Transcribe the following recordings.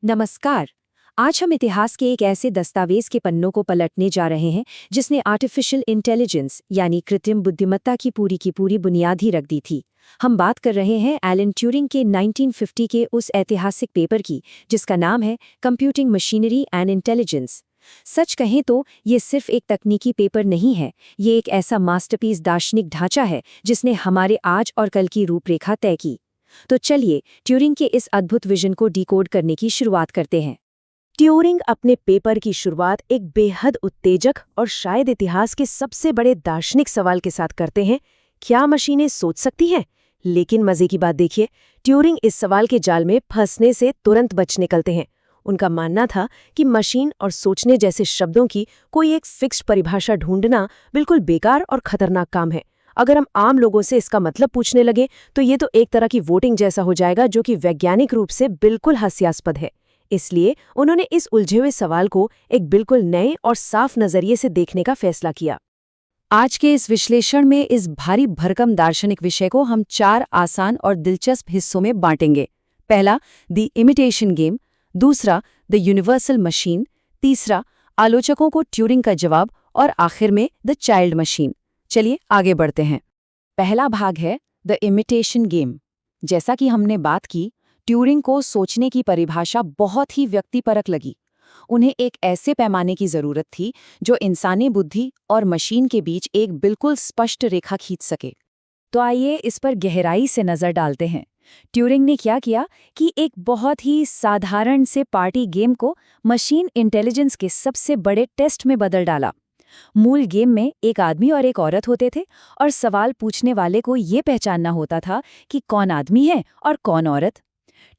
नमस्कार। आज हम इतिहास के एक ऐसे दस्तावेज के पन्नों को पलटने जा रहे हैं जिसने आर्टिफिशियल इंटेलिजेंस यानी कृत्रिम बुद्धिमत्ता की पूरी बुनियाद ही रख दी थी। हम बात कर रहे हैं एलन ट्यूरिंग के 1950 के उस ऐतिहासिक पेपर की जिसका नाम है कंप्यूटिंग मशीनरी एंड इंटेलिजेंस। सच कहें तो ये सिर्फ एक तकनीकी पेपर नहीं है, ये एक ऐसा मास्टरपीस दार्शनिक ढांचा है जिसने हमारे आज और कल की रूपरेखा तय की। तो चलिए ट्यूरिंग के इस अद्भुत विजन को डिकोड करने की शुरुआत करते हैं। ट्यूरिंग अपने पेपर की शुरुआत एक बेहद उत्तेजक और शायद इतिहास के सबसे बड़े दार्शनिक सवाल के साथ करते हैं, क्या मशीनें सोच सकती हैं? लेकिन मजे की बात देखिए, ट्यूरिंग इस सवाल के जाल में फंसने से तुरंत बच निकलते हैं। उनका मानना था कि मशीन और सोचने जैसे शब्दों की कोई एक फिक्स्ड परिभाषा ढूंढना बिल्कुल बेकार और खतरनाक काम है। अगर हम आम लोगों से इसका मतलब पूछने लगे तो ये तो एक तरह की वोटिंग जैसा हो जाएगा, जो कि वैज्ञानिक रूप से बिल्कुल हास्यास्पद है। इसलिए उन्होंने इस उलझे हुए सवाल को एक बिल्कुल नए और साफ नजरिए से देखने का फैसला किया। आज के इस विश्लेषण में इस भारी भरकम दार्शनिक विषय को हम 4 आसान और दिलचस्प हिस्सों में बांटेंगे। पहला, द इमिटेशन गेम। दूसरा, द यूनिवर्सल मशीन। तीसरा, आलोचकों को ट्यूरिंग का जवाब। और आखिर में द चाइल्ड मशीन। चलिए आगे बढ़ते हैं। पहला भाग है द इमिटेशन गेम। जैसा कि हमने बात की, ट्यूरिंग को सोचने की परिभाषा बहुत ही व्यक्तिपरक लगी। उन्हें एक ऐसे पैमाने की जरूरत थी जो इंसानी बुद्धि और मशीन के बीच एक बिल्कुल स्पष्ट रेखा खींच सके। तो आइए इस पर गहराई से नजर डालते हैं। ट्यूरिंग ने क्या किया कि एक बहुत ही साधारण से पार्टी गेम को मशीन इंटेलिजेंस के सबसे बड़े टेस्ट में बदल डाला। मूल गेम में एक आदमी और एक औरत होते थे और सवाल पूछने वाले को ये पहचानना होता था कि कौन आदमी है और कौन औरत।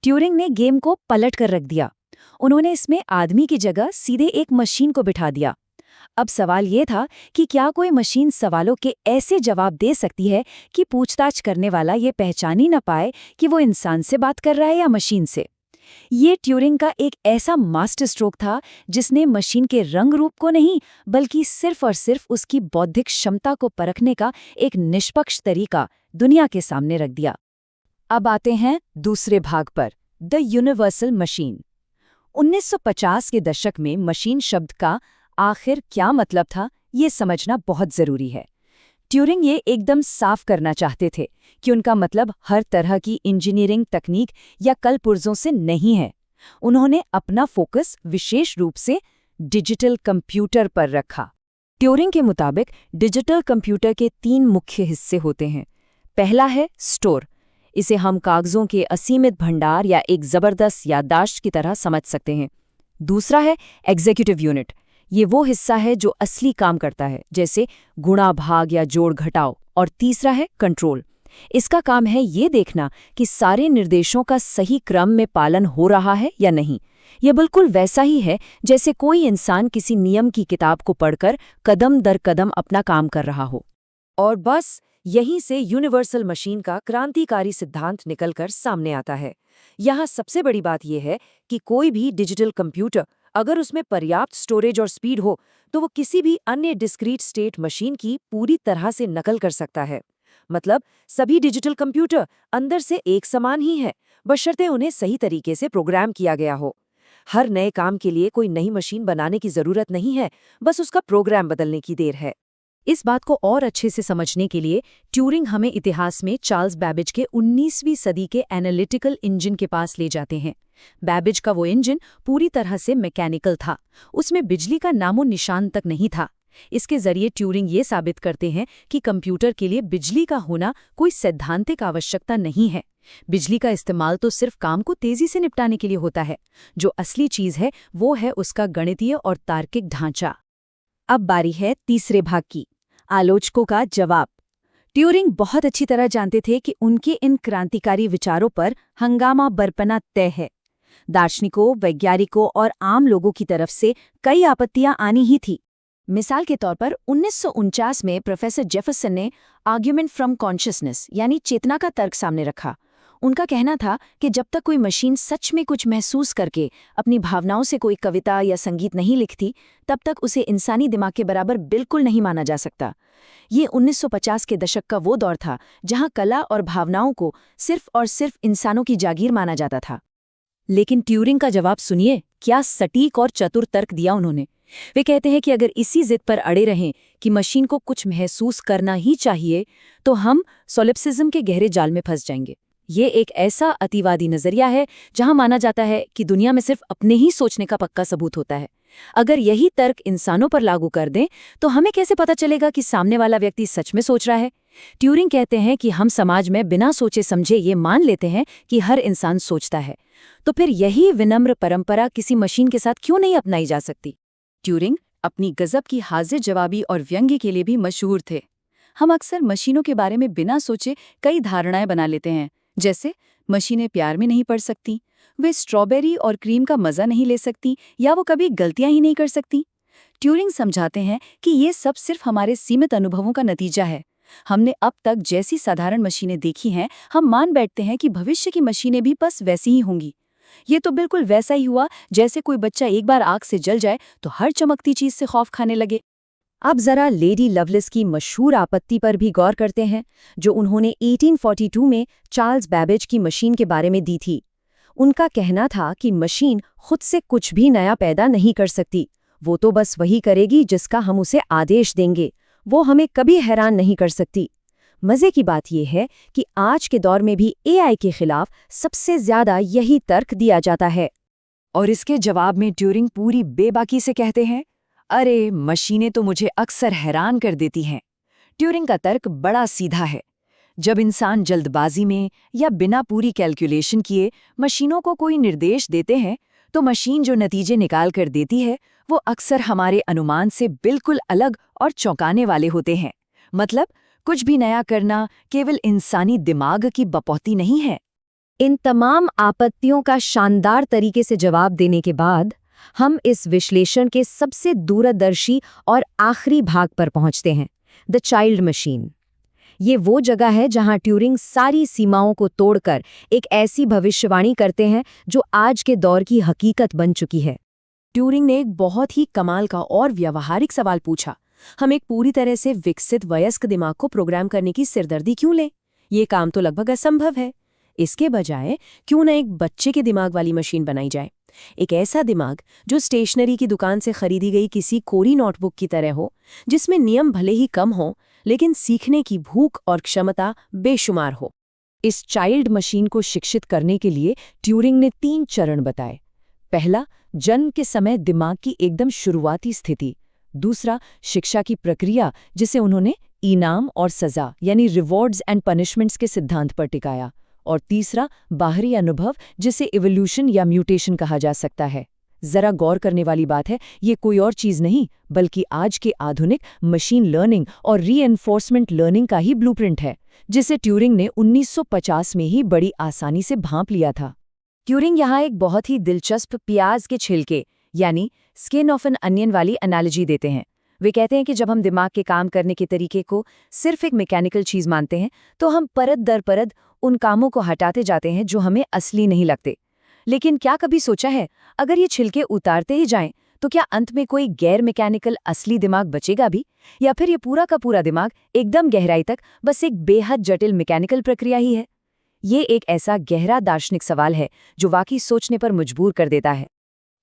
ट्यूरिंग ने गेम को पलट कर रख दिया। उन्होंने इसमें आदमी की जगह सीधे एक मशीन को बिठा दिया। अब सवाल ये था कि क्या कोई मशीन सवालों के ऐसे जवाब दे सकती है कि पूछताछ करने वाला ये पहचान ही न पाए कि वो इंसान से बात कर रहा है या मशीन से। ये ट्यूरिंग का एक ऐसा मास्टर स्ट्रोक था जिसने मशीन के रंग रूप को नहीं, बल्कि सिर्फ और सिर्फ उसकी बौद्धिक क्षमता को परखने का एक निष्पक्ष तरीका दुनिया के सामने रख दिया। अब आते हैं दूसरे भाग पर, द यूनिवर्सल मशीन। 1950 के दशक में मशीन शब्द का आखिर क्या मतलब था, ये समझना बहुत जरूरी है। ट्यूरिंग ये एकदम साफ करना चाहते थे कि उनका मतलब हर तरह की इंजीनियरिंग तकनीक या कलपुर्जों से नहीं है। उन्होंने अपना फोकस विशेष रूप से डिजिटल कंप्यूटर पर रखा। ट्यूरिंग के मुताबिक डिजिटल कंप्यूटर के 3 मुख्य हिस्से होते हैं। पहला है स्टोर। इसे हम कागजों के असीमित भंडार या एक जबरदस्त याददाश्त की तरह समझ सकते हैं। दूसरा है एग्जीक्यूटिव यूनिट। ये वो हिस्सा है जो असली काम करता है, जैसे गुणा भाग या जोड़ घटाव। और तीसरा है कंट्रोल। इसका काम है ये देखना कि सारे निर्देशों का सही क्रम में पालन हो रहा है या नहीं। यह बिल्कुल वैसा ही है जैसे कोई इंसान किसी नियम की किताब को पढ़कर कदम दर कदम अपना काम कर रहा हो। और बस यहीं से यूनिवर्सल मशीन का क्रांतिकारी सिद्धांत निकलकर सामने आता है। यहाँ सबसे बड़ी बात यह है कि कोई भी डिजिटल कंप्यूटर, अगर उसमें पर्याप्त स्टोरेज और स्पीड हो, तो वो किसी भी अन्य डिस्क्रीट स्टेट मशीन की पूरी तरह से नकल कर सकता है। मतलब सभी डिजिटल कंप्यूटर अंदर से एक समान ही है, बशर्ते उन्हें सही तरीके से प्रोग्राम किया गया हो। हर नए काम के लिए कोई नई मशीन बनाने की जरूरत नहीं है, बस उसका प्रोग्राम बदलने की देर है। इस बात को और अच्छे से समझने के लिए ट्यूरिंग हमें इतिहास में चार्ल्स बैबेज के 19वीं सदी के एनालिटिकल इंजन के पास ले जाते हैं। बैबेज का वो इंजन पूरी तरह से मैकेनिकल था, उसमें बिजली का नामो निशान तक नहीं था। इसके जरिए ट्यूरिंग ये साबित करते हैं कि कंप्यूटर के लिए बिजली का होना कोई सैद्धांतिक आवश्यकता नहीं है। बिजली का इस्तेमाल तो सिर्फ काम को तेजी से निपटाने के लिए होता है। जो असली चीज है वो है उसका गणितीय और तार्किक ढांचा। अब बारी है तीसरे भाग की, आलोचकों का जवाब। ट्यूरिंग बहुत अच्छी तरह जानते थे कि उनके इन क्रांतिकारी विचारों पर हंगामा बरपना तय है। दार्शनिकों, वैज्ञानिकों और आम लोगों की तरफ से कई आपत्तियां आनी ही थी। मिसाल के तौर पर 1949 में प्रोफेसर जेफरसन ने आर्ग्यूमेंट फ्रॉम कॉन्शियसनेस यानी चेतना का तर्क सामने रखा। उनका कहना था कि जब तक कोई मशीन सच में कुछ महसूस करके अपनी भावनाओं से कोई कविता या संगीत नहीं लिखती, तब तक उसे इंसानी दिमाग के बराबर बिल्कुल नहीं माना जा सकता। ये 1950 के दशक का वो दौर था जहां कला और भावनाओं को सिर्फ और सिर्फ इंसानों की जागीर माना जाता था। लेकिन ट्यूरिंग का जवाब सुनिए, क्या सटीक और चतुर तर्क दिया उन्होंने। वे कहते हैं कि अगर इसी जिद पर अड़े रहें कि मशीन को कुछ महसूस करना ही चाहिए, तो हम सोलिप्सिज्म के गहरे जाल में फंस जाएंगे। ये एक ऐसा अतिवादी नजरिया है जहां माना जाता है कि दुनिया में सिर्फ अपने ही सोचने का पक्का सबूत होता है। अगर यही तर्क इंसानों पर लागू कर दें तो हमें कैसे पता चलेगा कि सामने वाला व्यक्ति सच में सोच रहा है। ट्यूरिंग कहते हैं कि हम समाज में बिना सोचे समझे ये मान लेते हैं कि हर इंसान सोचता है, तो फिर यही विनम्र परंपरा किसी मशीन के साथ क्यों नहीं अपनाई जा सकती। ट्यूरिंग अपनी गजब की हाजिर जवाबी और व्यंग्य के लिए भी मशहूर थे। हम अक्सर मशीनों के बारे में बिना सोचे कई धारणाएं बना लेते हैं, जैसे मशीनें प्यार में नहीं पड़ सकती, वे स्ट्रॉबेरी और क्रीम का मजा नहीं ले सकती, या वो कभी गलतियां ही नहीं कर सकती। ट्यूरिंग समझाते हैं कि ये सब सिर्फ हमारे सीमित अनुभवों का नतीजा है। हमने अब तक जैसी साधारण मशीनें देखी हैं, हम मान बैठते हैं कि भविष्य की मशीनें भी बस वैसी ही होंगी। ये तो बिल्कुल वैसा ही हुआ जैसे कोई बच्चा एक बार आग से जल जाए तो हर चमकती चीज से खौफ खाने लगे। अब जरा लेडी लवलेस की मशहूर आपत्ति पर भी गौर करते हैं, जो उन्होंने 1842 में चार्ल्स बैबेज की मशीन के बारे में दी थी। उनका कहना था कि मशीन खुद से कुछ भी नया पैदा नहीं कर सकती, वो तो बस वही करेगी जिसका हम उसे आदेश देंगे, वो हमें कभी हैरान नहीं कर सकती। मजे की बात यह है कि आज के दौर में भी एआई के खिलाफ सबसे ज्यादा यही तर्क दिया जाता है। और इसके जवाब में ट्यूरिंग पूरी बेबाकी से कहते हैं, अरे मशीनें तो मुझे अक्सर हैरान कर देती हैं। ट्यूरिंग का तर्क बड़ा सीधा है। जब इंसान जल्दबाजी में या बिना पूरी कैलकुलेशन किए मशीनों को कोई निर्देश देते हैं, तो मशीन जो नतीजे निकाल कर देती है वो अक्सर हमारे अनुमान से बिल्कुल अलग और चौंकाने वाले होते हैं। मतलब कुछ भी नया करना केवल इंसानी दिमाग की बपौती नहीं है। इन तमाम आपत्तियों का शानदार तरीके से जवाब देने के बाद हम इस विश्लेषण के सबसे दूरदर्शी और आखिरी भाग पर पहुंचते हैं, द चाइल्ड मशीन। ये वो जगह है जहां ट्यूरिंग सारी सीमाओं को तोड़कर एक ऐसी भविष्यवाणी करते हैं जो आज के दौर की हकीकत बन चुकी है। ट्यूरिंग ने एक बहुत ही कमाल का और व्यावहारिक सवाल पूछा, हम एक पूरी तरह से विकसित वयस्क दिमाग को प्रोग्राम करने की सिरदर्दी क्यों लें? ये काम तो लगभग असंभव है। इसके बजाय क्यों न एक बच्चे के दिमाग वाली मशीन बनाई जाए, एक ऐसा दिमाग जो स्टेशनरी की दुकान से खरीदी गई किसी कोरी नोटबुक की तरह हो, जिसमें नियम भले ही कम हो लेकिन सीखने की भूख और क्षमता बेशुमार हो। इस चाइल्ड मशीन को शिक्षित करने के लिए ट्यूरिंग ने 3 चरण बताए। पहला, जन्म के समय दिमाग की एकदम शुरुआती स्थिति। दूसरा, शिक्षा की प्रक्रिया, जिसे उन्होंने इनाम और सजा यानी रिवॉर्ड्स एंड पनिशमेंट्स के सिद्धांत पर टिकाया। और तीसरा, बाहरी अनुभव, जिसे इवोल्यूशन या म्यूटेशन कहा जा सकता है। जरा गौर करने वाली बात है, ये कोई और चीज नहीं बल्कि आज के आधुनिक मशीन लर्निंग और रीएनफोर्समेंट लर्निंग का ही ब्लूप्रिंट है, जिसे ट्यूरिंग ने 1950 में ही बड़ी आसानी से भांप लिया था। ट्यूरिंग यहाँ एक बहुत ही दिलचस्प प्याज के छिलके यानी स्किन ऑफ एन अनियन वाली एनालॉजी देते हैं। वे कहते हैं कि जब हम दिमाग के काम करने के तरीके को सिर्फ एक मैकेनिकल चीज मानते हैं, तो हम परत दर परत उन कामों को हटाते जाते हैं जो हमें असली नहीं लगते। लेकिन क्या कभी सोचा है, अगर ये छिलके उतारते ही जाएं, तो क्या अंत में कोई गैर मैकेनिकल असली दिमाग बचेगा भी, या फिर ये पूरा का पूरा दिमाग एकदम गहराई तक बस एक बेहद जटिल मैकेनिकल प्रक्रिया ही है? ये एक ऐसा गहरा दार्शनिक सवाल है जो वाकई सोचने पर मजबूर कर देता है।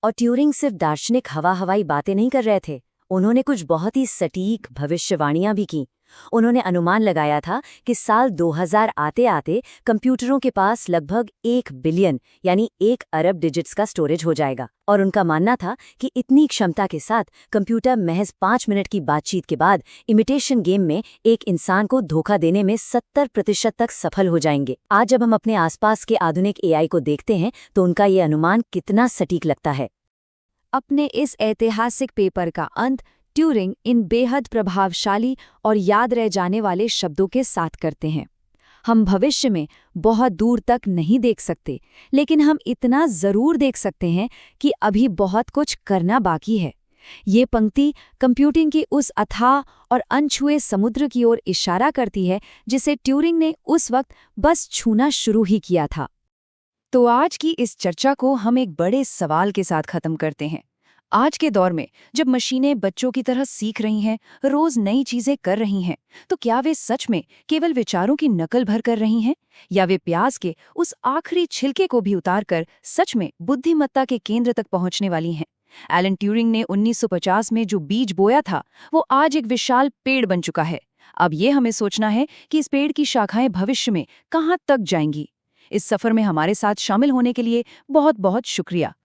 और ट्यूरिंग सिर्फ दार्शनिक हवाई बातें नहीं कर रहे थे, उन्होंने कुछ बहुत ही सटीक भविष्यवाणियां भी की। उन्होंने अनुमान लगाया था कि साल 2000 आते आते कंप्यूटरों के पास लगभग 1 बिलियन यानी 1 अरब डिजिट्स का स्टोरेज हो जाएगा। और उनका मानना था कि इतनी क्षमता के साथ कंप्यूटर महज 5 मिनट की बातचीत के बाद इमिटेशन गेम में एक इंसान को धोखा देने में 70% तक सफल हो जाएंगे। आज जब हम अपने आसपास के आधुनिक एआई को देखते हैं तो उनका ये अनुमान कितना सटीक लगता है। अपने इस ऐतिहासिक पेपर का अंत ट्यूरिंग इन बेहद प्रभावशाली और याद रह जाने वाले शब्दों के साथ करते हैं। हम भविष्य में बहुत दूर तक नहीं देख सकते, लेकिन हम इतना जरूर देख सकते हैं कि अभी बहुत कुछ करना बाकी है। ये पंक्ति कंप्यूटिंग की उस अथाह और अनछुए समुद्र की ओर इशारा करती है जिसे ट्यूरिंग ने उस वक्त बस छूना शुरू ही किया था। तो आज की इस चर्चा को हम एक बड़े सवाल के साथ खत्म करते हैं। आज के दौर में जब मशीनें बच्चों की तरह सीख रही हैं, रोज नई चीजें कर रही हैं, तो क्या वे सच में केवल विचारों की नकल भर कर रही हैं, या वे प्याज के उस आखिरी छिलके को भी उतार कर सच में बुद्धिमत्ता के केंद्र तक पहुंचने वाली हैं? एलन ट्यूरिंग ने 1950 में जो बीज बोया था, वो आज एक विशाल पेड़ बन चुका है। अब ये हमें सोचना है कि इस पेड़ की शाखाएं भविष्य में कहाँ तक जाएंगी। इस सफर में हमारे साथ शामिल होने के लिए बहुत बहुत शुक्रिया।